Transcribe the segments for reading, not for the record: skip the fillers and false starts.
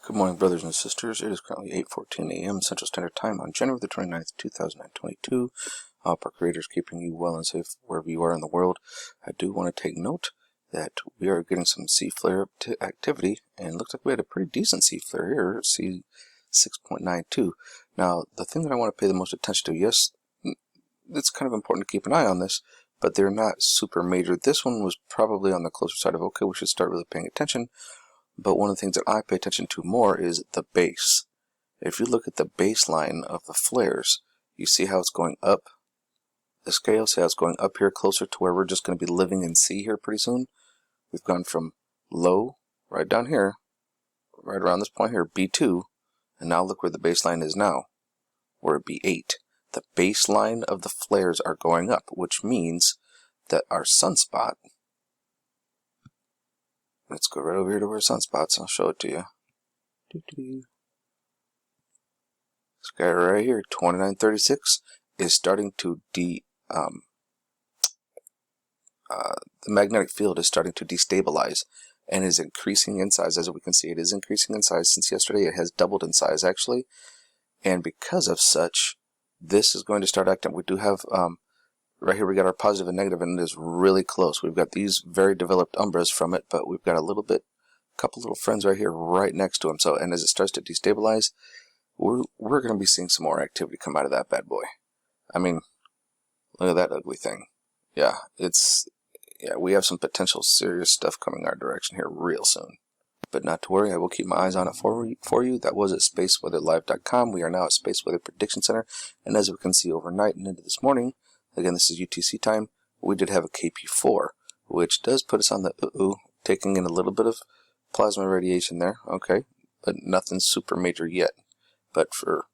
Good morning, brothers and sisters. It is currently 8:14 a.m. Central Standard Time on January the 29th, 2022. Our creators keeping you well and safe wherever you are in the world. I do want to take note that we are getting some C flare activity, and it looks like we had a pretty decent C flare here, C 6.92. Now, the thing that I want to pay the most attention to, yes, it's kind of important to keep an eye on this, but they're not super major. This one was probably on the closer side of, okay, we should start really paying attention. But one of the things that I pay attention to more is the base. If you look at the baseline of the flares, you see how it's going up the scale, see how it's going up here closer to where we're just going to be living in C here pretty soon. We've gone from low, right down here, right around this point here, B2, and now look where the baseline is now. We're at B8. The baseline of the flares are going up, which means that our sunspot, let's go right over here to where Sunspot's. I'll show it to you. This guy right here, 2936, is starting to the magnetic field is starting to destabilize and is increasing in size. As we can see, it is increasing in size since yesterday. It has doubled in size actually, and because of such, this is going to start acting. We do have right here we got our positive and negative, and it is really close. We've got these very developed umbras from it, but we've got a couple little friends right here right next to them. So, and as it starts to destabilize, we're going to be seeing some more activity come out of that bad boy. I mean, look at that ugly thing. Yeah, we have some potential serious stuff coming our direction here real soon. But not to worry, I will keep my eyes on it for you. That was at spaceweatherlive.com. We are now at Space Weather Prediction Center, and as we can see overnight and into this morning, again, this is UTC time, we did have a KP4, which does put us on the taking in a little bit of plasma radiation there, okay, but nothing super major yet. But for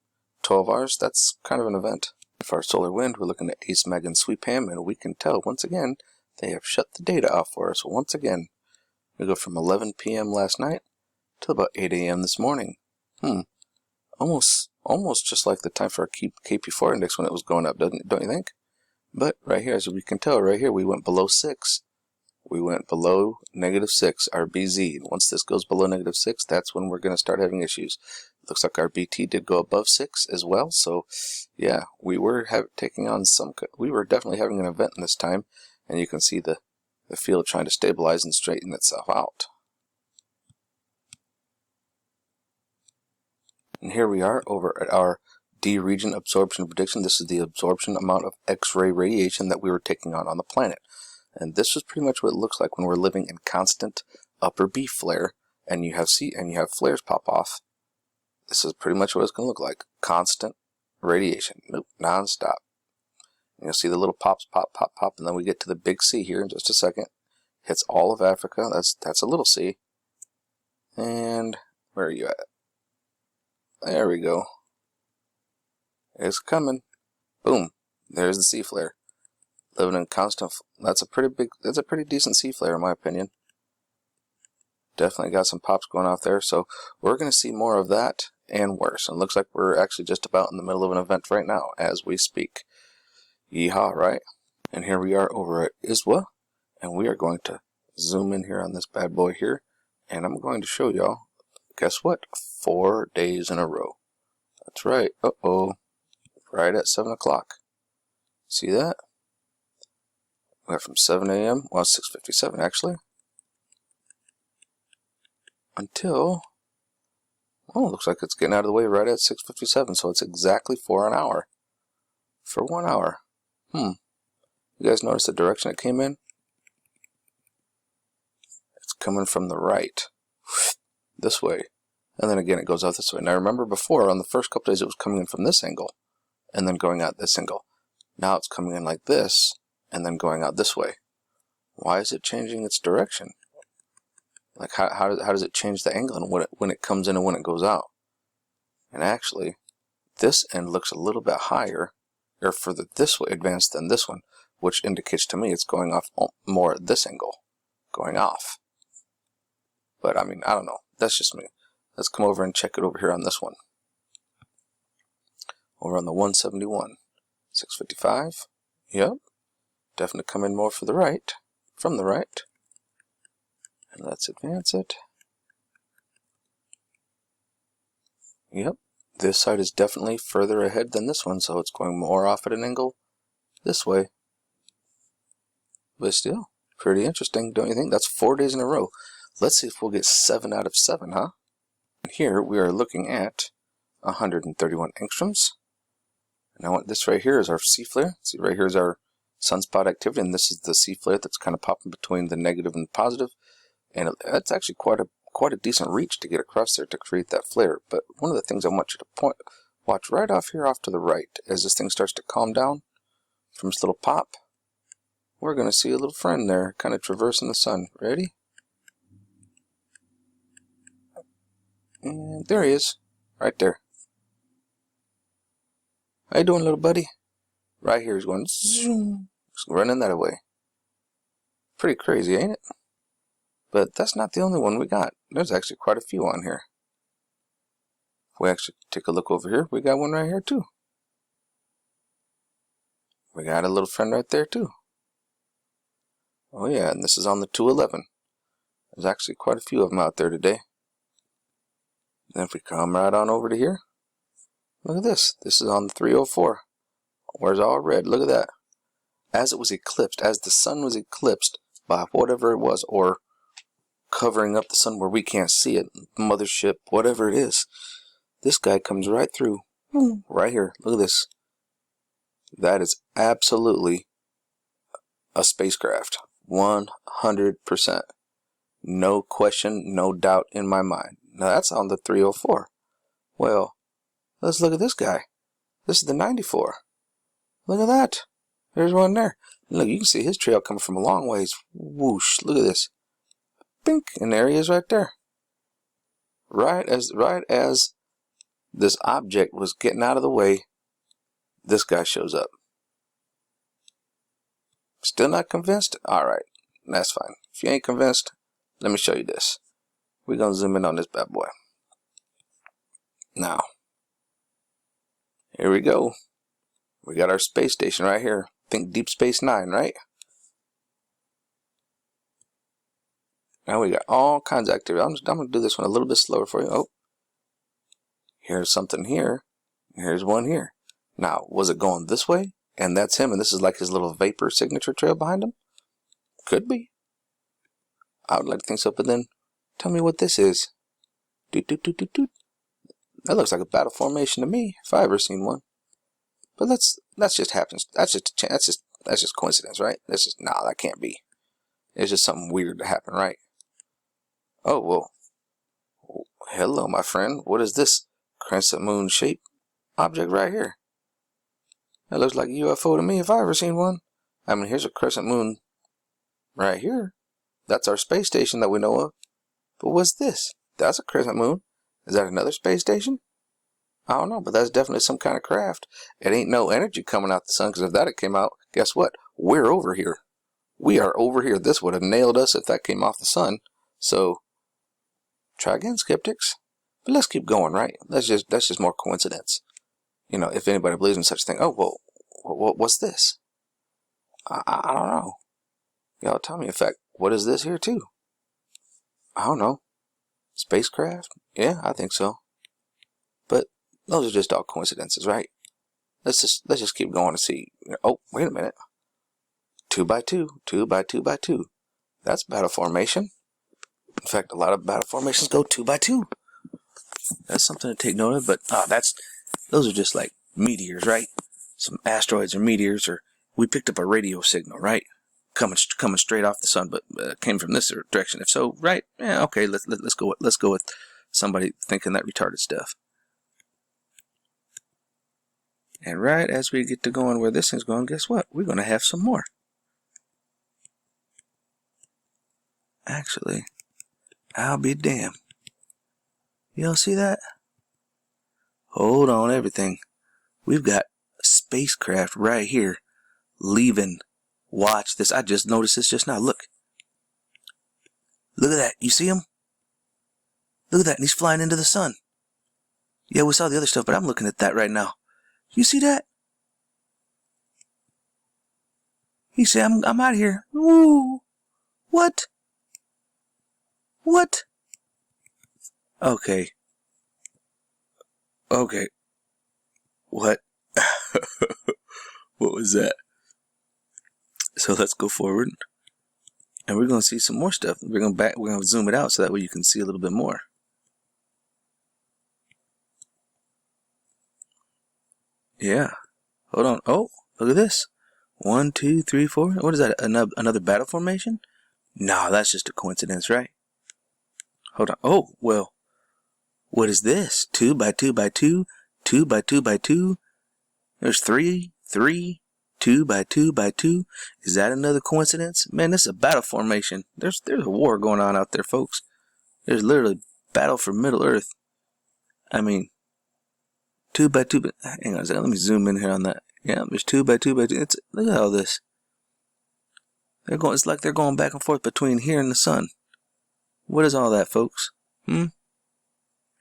12 hours, that's kind of an event. For our solar wind, we're looking at Ace, Meg, and Sweepham, and we can tell, once again, they have shut the data off for us. Once again, we go from 11 p.m. last night to about 8 a.m. this morning. Almost just like the time for our KP4 index when it was going up, don't you think? But right here, as we can tell, right here, we went below 6. We went below -6, our BZ. And once this goes below -6, that's when we're going to start having issues. Looks like our BT did go above 6 as well. So, yeah, we were we were definitely having an event in this time. And you can see the field trying to stabilize and straighten itself out. And here we are over at our D region absorption prediction. This is the absorption amount of X-ray radiation that we were taking on the planet. And this is pretty much what it looks like when we're living in constant upper B flare, and you have flares pop off. This is pretty much what it's going to look like. Constant radiation. Nope, non-stop. You'll see the little pops, pop, pop, pop, and then we get to the big C here in just a second. Hits all of Africa. That's a little C. And where are you at? There we go. It's coming. Boom. There's the C flare. Living in constant. That's a pretty decent C flare in my opinion. Definitely got some pops going off there. So we're going to see more of that and worse. And it looks like we're actually just about in the middle of an event right now as we speak. Yeehaw, right? And here we are over at ISWA, and we are going to zoom in here on this bad boy here, and I'm going to show y'all, guess what? 4 days in a row. That's right. Right at 7 o'clock. See that? We went from 7 a.m., well, 6:57 actually, until, well, it looks like it's getting out of the way right at 6:57, so it's exactly for an hour. For 1 hour. You guys notice the direction it came in? It's coming from the right. This way. And then again it goes out this way. Now remember before, on the first couple days, it was coming in from this angle and then going out this angle. Now it's coming in like this and then going out this way. Why is it changing its direction? Like how does it change the angle and when it comes in and when it goes out? And actually, this end looks a little bit higher or further this way advanced than this one, which indicates to me it's going off more at this angle, going off. But I mean, I don't know. That's just me. Let's come over and check it over here on this one. Over on the 171. 6:55. Yep. Definitely come in more from the right. And let's advance it. Yep, this side is definitely further ahead than this one, so it's going more off at an angle this way. But still, pretty interesting, don't you think? That's 4 days in a row. Let's see if we'll get 7 out of 7, huh? Here we are looking at 131 angstroms. Now this right here is our C flare. See, right here is our sunspot activity, and this is the C flare that's kind of popping between the negative and the positive. And that's actually quite a decent reach to get across there to create that flare. But one of the things I want you to watch right off here off to the right, as this thing starts to calm down from its little pop, we're going to see a little friend there kind of traversing the sun. Ready? And there he is, right there. How you doing, little buddy? Right here he's going zoom, just running that away. Pretty crazy, ain't it? But that's not the only one we got. There's actually quite a few on here. If we actually take a look over here, we got one right here too. We got a little friend right there too. Oh yeah, and this is on the 211. There's actually quite a few of them out there today. Then if we come right on over to here, look at this. This is on the 304. Where's all red? Look at that. As it was eclipsed, as the sun was eclipsed by whatever it was, or covering up the sun where we can't see it, mothership, whatever it is, this guy comes right through. Right here. Look at this. That is absolutely a spacecraft. 100%. No question, no doubt in my mind. Now that's on the 304. Well, let's look at this guy. This is the 94. Look at that. There's one there. Look, you can see his trail coming from a long ways. Whoosh. Look at this. Bink. And there he is right there. Right as this object was getting out of the way, this guy shows up. Still not convinced? Alright. That's fine. If you ain't convinced, let me show you this. We're going to zoom in on this bad boy. Now, here we go. We got our space station right here. Think Deep Space Nine, right? Now we got all kinds of activity. I'm going to do this one a little bit slower for you. Oh, here's something here. Here's one here. Now, was it going this way? And that's him, and this is like his little vapor signature trail behind him? Could be. I would like to think so, but then tell me what this is. Doot, doot, doot, doot, doot. That looks like a battle formation to me, if I ever seen one. But that's just happens. That's just coincidence, right? That's just that can't be. It's just something weird to happen, right? Oh well. Hello, my friend. What is this crescent moon shaped object right here? That looks like a UFO to me, if I ever seen one. I mean, here's a crescent moon right here. That's our space station that we know of. But what's this? That's a crescent moon. Is that another space station? I don't know, but that's definitely some kind of craft. It ain't no energy coming out the sun, because if that had came out, guess what? We're over here. We are over here. This would have nailed us if that came off the sun. So, try again, skeptics. But let's keep going, right? That's just more coincidence. You know, if anybody believes in such a thing. Oh, well, what's this? I don't know. Y'all tell me, in fact, what is this here, too? I don't know. Spacecraft? Yeah, I think so. But those are just all coincidences, right? Let's just keep going to see. Oh, wait a minute. 2 by 2, 2 by 2 by 2. That's battle formation. In fact, a lot of battle formations go 2 by 2. That's something to take note of. But those are just like meteors, right? Some asteroids or meteors, or we picked up a radio signal, right? Coming straight off the sun, but came from this direction. If so, right? Yeah, okay. Let's go with somebody thinking that retarded stuff. And right as we get to going where this thing's going, guess what? We're going to have some more. Actually, I'll be damned. Y'all see that? Hold on, everything. We've got a spacecraft right here leaving. Watch this. I just noticed this just now. Look. Look at that. You see him? Look at that. And he's flying into the sun. Yeah, we saw the other stuff, but I'm looking at that right now. You see that? He said, I'm out of here. Woo! What? What? Okay. Okay. What? What was that? So let's go forward. And we're going to see some more stuff. We're going to zoom it out so that way you can see a little bit more. Yeah. Hold on. Oh, look at this. 1, 2, 3, 4. What is that? Another battle formation? No, that's just a coincidence, right? Hold on. Oh, well, what is this? 2 by 2 by 2, 2 by 2 by 2. There's 3, 3, 2 by 2 by 2. Is that another coincidence? Man, this is a battle formation. There's a war going on out there, folks. There's literally battle for Middle Earth. I mean, 2 by 2 by... Hang on a second. Let me zoom in here on that. Yeah, there's 2 by 2 by 2. Look at all this. It's like they're going back and forth between here and the sun. What is all that, folks?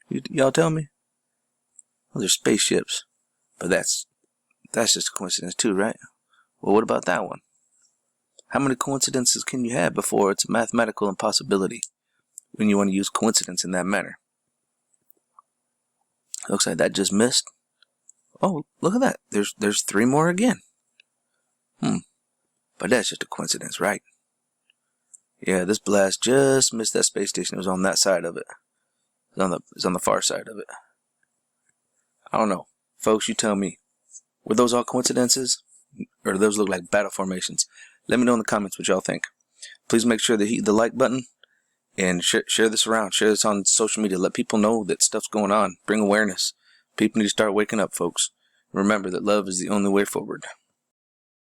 Y'all tell me? Those are spaceships. But that's just a coincidence too, right? Well, what about that one? How many coincidences can you have before it's a mathematical impossibility when you want to use coincidence in that manner? Looks like that just missed. Oh, look at that. There's 3 more again. But that's just a coincidence, right? Yeah, this blast just missed that space station. It was on that side of it. It's on the far side of it. I don't know. Folks, you tell me. Were those all coincidences? Or do those look like battle formations? Let me know in the comments what y'all think. Please make sure to hit the like button and share this around. Share this on social media. Let people know that stuff's going on. Bring awareness. People need to start waking up, folks. Remember that love is the only way forward.